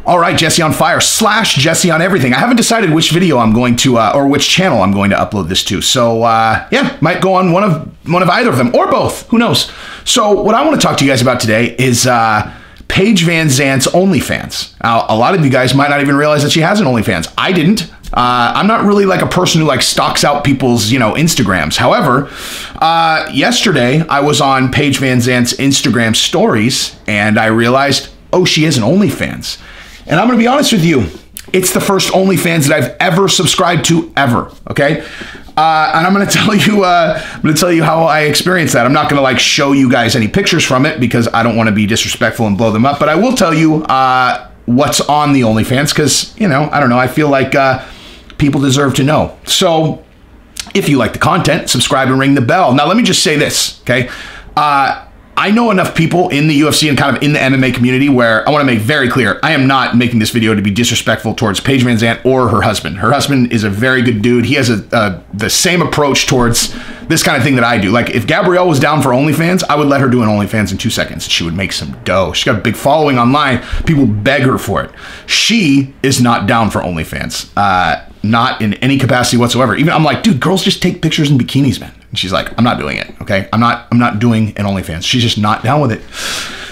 All right, Jesse on Fire / Jesse on Everything. I haven't decided which video I'm going to, or which channel I'm going to upload this to. So yeah, might go on one of either of them or both. Who knows? So what I want to talk to you guys about today is Paige Vanzant's OnlyFans. Now, a lot of you guys might not even realize that she has an OnlyFans. I didn't. I'm not really like a person who like stalks out people's, Instagrams. However, yesterday I was on Paige Vanzant's Instagram stories and I realized, oh, she has an OnlyFans. And I'm going to be honest with you, it's the first OnlyFans that I've ever subscribed to ever. Okay. And I'm going to tell you how I experienced that. I'm not going to like show you guys any pictures from it because I don't want to be disrespectful and blow them up, but I will tell you, what's on the OnlyFans. Cause I don't know. I feel like, people deserve to know. So if you like the content, subscribe and ring the bell. Now, let me just say this. Okay. I know enough people in the UFC and kind of in the MMA community where I want to make very clear, I am not making this video to be disrespectful towards Paige Vanzant or her husband. Her husband is a very good dude. He has the same approach towards this kind of thing that I do. Like if Gabrielle was down for OnlyFans, I would let her do an OnlyFans in 2 seconds. She would make some dough. She's got a big following online. People beg her for it. She is not down for OnlyFans. Not in any capacity whatsoever. Even I'm like, dude, girls just take pictures in bikinis, man. And she's like, I'm not doing it. Okay. I'm not doing an OnlyFans. She's just not down with it.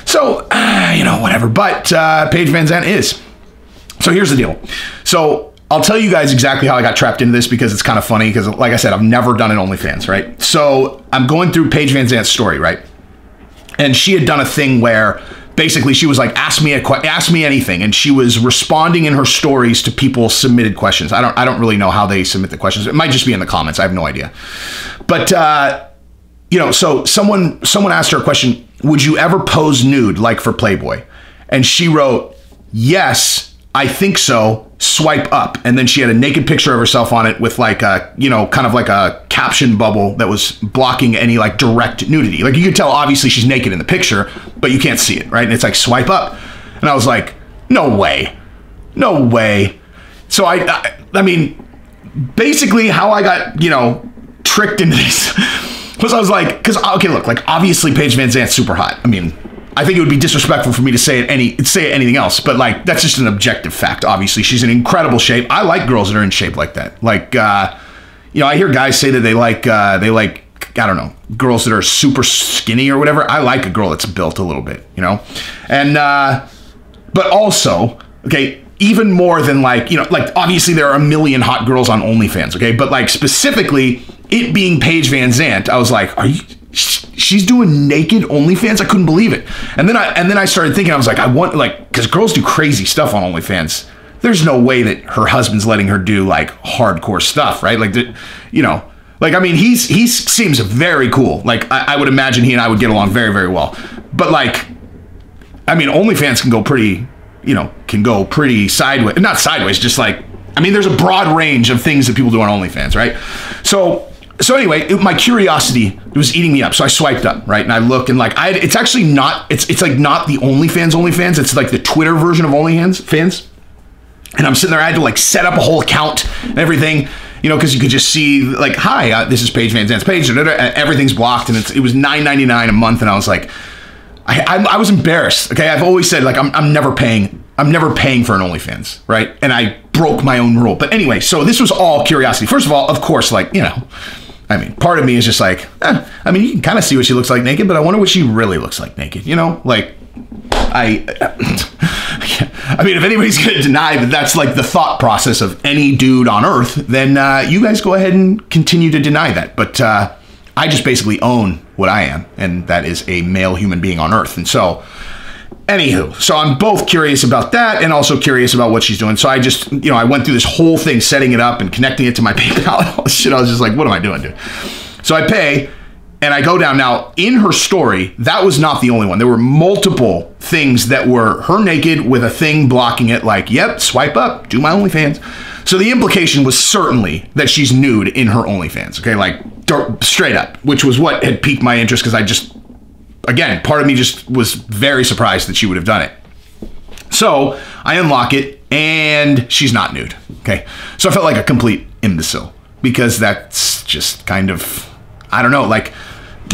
So, whatever. But Paige Vanzant is. So here's the deal. So I'll tell you guys exactly how I got trapped into this because it's kind of funny because like I said, I've never done an OnlyFans, right? So I'm going through Paige Vanzant's story, right? And she had done a thing where basically she was like, ask me anything. And she was responding in her stories to people submitted questions. I don't really know how they submit the questions. It might just be in the comments. I have no idea. But, so someone asked her a question, would you ever pose nude like for Playboy? And she wrote, yes, I think so. Swipe up. And then she had a naked picture of herself on it with like a, kind of like a caption bubble that was blocking any like direct nudity. Like you could tell obviously she's naked in the picture, but you can't see it, right? And it's like swipe up. And I was like, no way. No way. So I mean, basically how I got, tricked into this was I was like, because okay, look, like obviously Paige Vanzant's super hot. I mean, I think it would be disrespectful for me to say anything else, but like that's just an objective fact. Obviously, she's in incredible shape. I like girls that are in shape like that. Like, I hear guys say that they like I don't know, girls that are super skinny or whatever. I like a girl that's built a little bit, and but also, okay, even more than like obviously there are a million hot girls on OnlyFans, okay, but like specifically it being Paige Vanzant, I was like, she's doing naked OnlyFans? I couldn't believe it. And then I started thinking, I was like, because girls do crazy stuff on OnlyFans. There's no way that her husband's letting her do like hardcore stuff, right? Like, I mean, he seems very cool. Like I would imagine he and I would get along very, very well. But like, I mean, OnlyFans can go pretty sideways, not sideways, just like, I mean, there's a broad range of things that people do on OnlyFans, right? So anyway, my curiosity was eating me up. So I swiped up, right? And I look and like, it's actually not, it's like not the OnlyFans. It's like the Twitter version of OnlyFans. And I'm sitting there, I had to like set up a whole account and everything, because you could just see like, hi, this is Paige Vanzant's page. Everything's blocked and it was $9.99 a month. And I was like, I was embarrassed. Okay. I've always said like, I'm never paying for an OnlyFans, right? And I broke my own rule. But anyway, so this was all curiosity. First of all, of course, like, I mean, part of me is just like, I mean, you can kind of see what she looks like naked, but I wonder what she really looks like naked, like I mean, if anybody's going to deny that that's like the thought process of any dude on earth, then you guys go ahead and continue to deny that. But I just basically own what I am, and that is a male human being on earth. And so anywho, so I'm both curious about that and also curious about what she's doing. So I just, I went through this whole thing, setting it up and connecting it to my PayPal and all this shit. I was just like, what am I doing, dude? So I pay and I go down. Now, in her story, that was not the only one. There were multiple things that were her naked with a thing blocking it like, yep, swipe up, do my OnlyFans. So the implication was certainly that she's nude in her OnlyFans, okay? Like, straight up, which was what had piqued my interest because I just, again, part of me just was very surprised that she would have done it. So I unlock it and she's not nude. Okay. So I felt like a complete imbecile because that's just kind of, I don't know, like,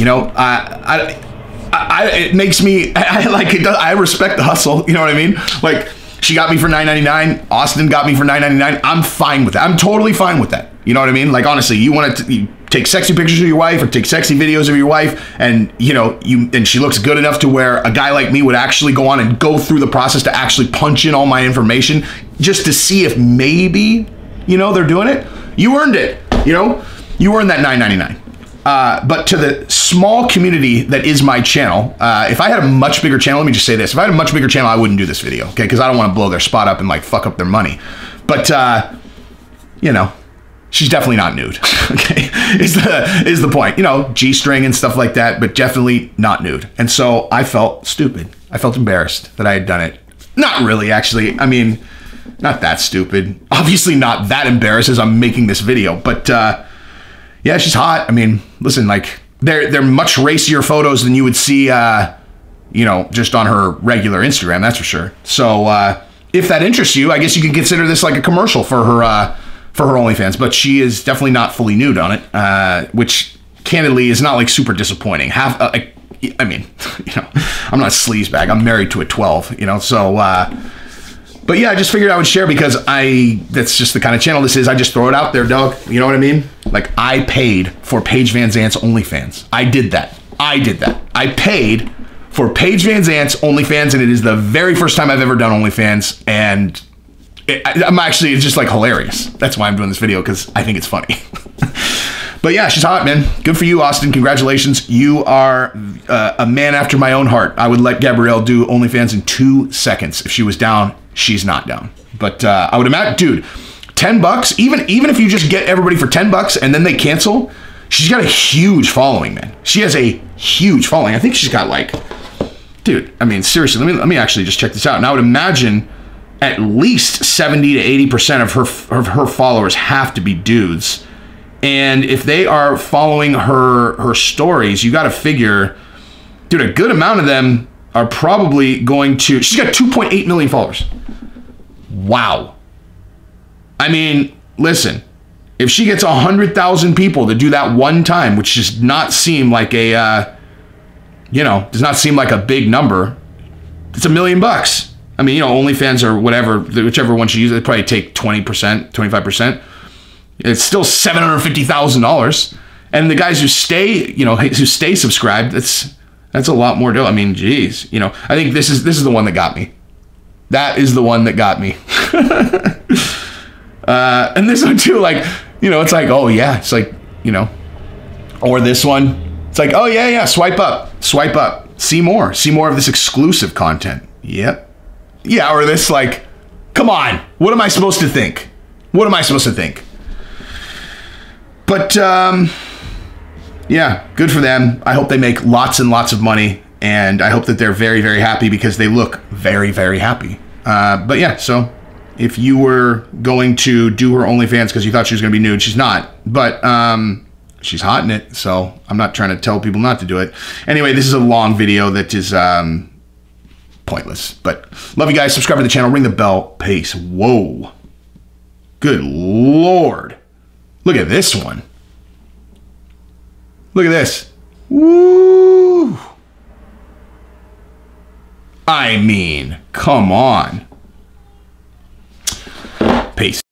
it makes me, I respect the hustle. You know what I mean? Like, She got me for $9.99. Austin got me for $9.99. I'm fine with that. I'm totally fine with that. You know what I mean? Like, honestly, you want to take sexy pictures of your wife or take sexy videos of your wife, and and she looks good enough to where a guy like me would actually go on and go through the process to actually punch in all my information just to see if maybe, they're doing it. You earned it. You earned that $9.99. But to the small community that is my channel, if I had a much bigger channel, let me just say this. If I had a much bigger channel, I wouldn't do this video, okay? Because I don't want to blow their spot up and like fuck up their money. But, she's definitely not nude, okay? Is the point. G-string and stuff like that, but definitely not nude. And so I felt stupid. I felt embarrassed that I had done it. Not really, actually. I mean, not that stupid. Obviously not that embarrassed as I'm making this video, but, yeah, she's hot. I mean, listen, like, they're much racier photos than you would see, just on her regular Instagram, that's for sure. So, if that interests you, I guess you can consider this like a commercial for her OnlyFans, but she is definitely not fully nude on it, which, candidly, is not, like, super disappointing. I mean, I'm not a sleazebag. I'm married to a 12, so, but yeah, I just figured I would share because that's just the kind of channel this is. I just throw it out there, dog. You know what I mean? Like, I paid for Paige Vanzant's OnlyFans. I did that. I paid for Paige Vanzant's OnlyFans, and it is the very first time I've ever done OnlyFans, and it's just like hilarious. That's why I'm doing this video, because I think it's funny. But yeah, she's hot, man. Good for you, Austin. Congratulations. You are a man after my own heart. I would let Gabrielle do OnlyFans in 2 seconds. If she was down, she's not down. But I would imagine, dude, $10, even if you just get everybody for $10 and then they cancel, she's got a huge following, man. She has a huge following. I think she's got like, dude, I mean, seriously, let me actually just check this out. And I would imagine at least 70 to 80% of her followers have to be dudes. And if they are following her stories, you got to figure, dude, a good amount of them are probably going to, she's got 2.8 million followers. Wow. I mean, listen, if she gets 100,000 people to do that one time, which does not seem like does not seem like a big number, it's $1 million. I mean, OnlyFans or whatever, whichever one she uses, they probably take 20%, 25%. It's still $750,000. And the guys who stay subscribed, that's a lot more dough. I mean, geez, I think this is the one that got me. That is the one that got me. And this one too, like, it's like, oh yeah, it's like, or this one, it's like, oh yeah, swipe up, see more of this exclusive content. Yep. Yeah, or this, like, come on, what am I supposed to think? But, yeah, good for them. I hope they make lots and lots of money, and I hope that they're very, very happy because they look very, very happy. But yeah, so if you were going to do her OnlyFans because you thought she was going to be nude, she's not. But she's hot in it, so I'm not trying to tell people not to do it. Anyway, this is a long video that is pointless. But love you guys. Subscribe to the channel. Ring the bell. Peace. Whoa. Good Lord. Look at this one. Look at this. Woo. I mean, come on. Peace.